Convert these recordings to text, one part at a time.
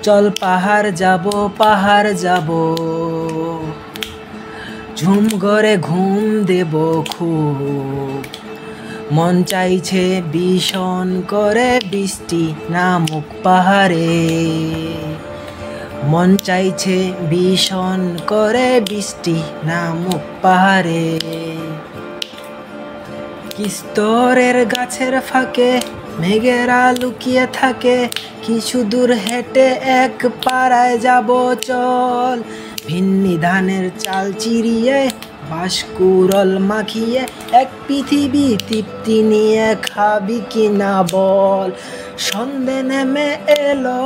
চল পাহাড় যাব, পাহাড় যাব, ঝুম ঘরে ঘুম দেব খুব। মন চাইছে ভীষণ করে বৃষ্টি নামুক পাহাড়ে, মন চাইছে ভীষণ করে বৃষ্টি নামুক পাহাড়ে। কিস্তরের গাছের ফাঁকে মেঘেরা লুকিয়ে থাকে, কিছু দূর হেঁটে এক পাড়ায় যাব চল। ভিন্নি ধানের চাল চিরিয়ে বাঁশকুড়ল মাখিয়ে এক পৃথিবী তৃপ্তি নিয়ে খাবি কিনা বল। সন্ধে নেমে এলো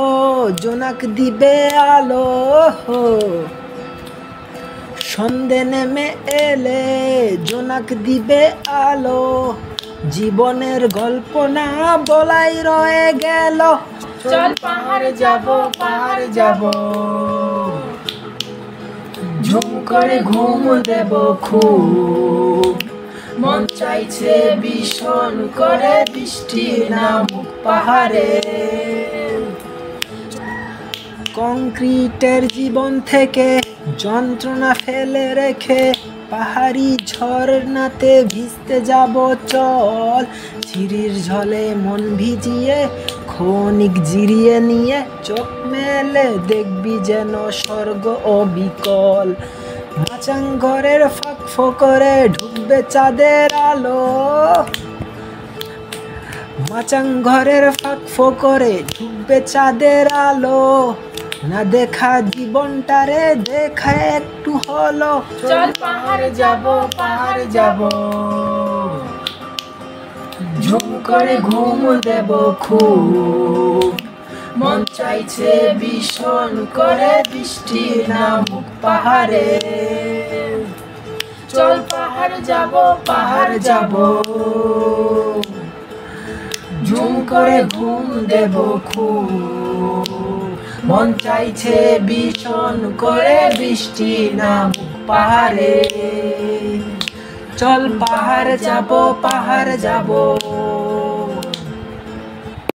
জোনাক দিবে আলো, সন্ধে নেমে এলে জোনাক দিবে আলো। জীবনের গল্প না বলাই রয়ে গেল, চল পাহাড় যাব, পাহাড় যাব, ঝুম করে ঘুম দেব খুব। মন চাইছে ভীষণ করে বৃষ্টি নামুক পাহাড়ে। কংক্রিটের জীবন থেকে যন্ত্রণা ফেলে রেখে পাহাড়ি ঝর্ণাতে ভিজতে যাব চল। ঝিরির ঝলে মন ভিজিয়ে ক্ষণিক জিরিয়ে নিয়ে চোখ মেলে দেখবি যেন স্বর্গ অবিকল। মাচাং ঘরের ফাঁক ফোকরে ঢুকবে চাঁদের আলো, মাচাং ঘরের ফাঁক ফোকরে ঢুকবে চাঁদের আলো। না দেখা জীবনটারে দেখা একটু হলো, চল পাহাড় যাব, পাহাড় যাব, ঝুম করে ঘুম দেব খুব। মন চাইছে ভীষণ করে বৃষ্টি নামুক পাহাড়ে। চল পাহাড় যাব, পাহাড় যাব, ঝুম করে ঘুম দেব খুব। মন চাইছে ভীষণ করে বৃষ্টি নামুক পাহাড়ে। চল পাহাড় যাব, পাহাড় যাব।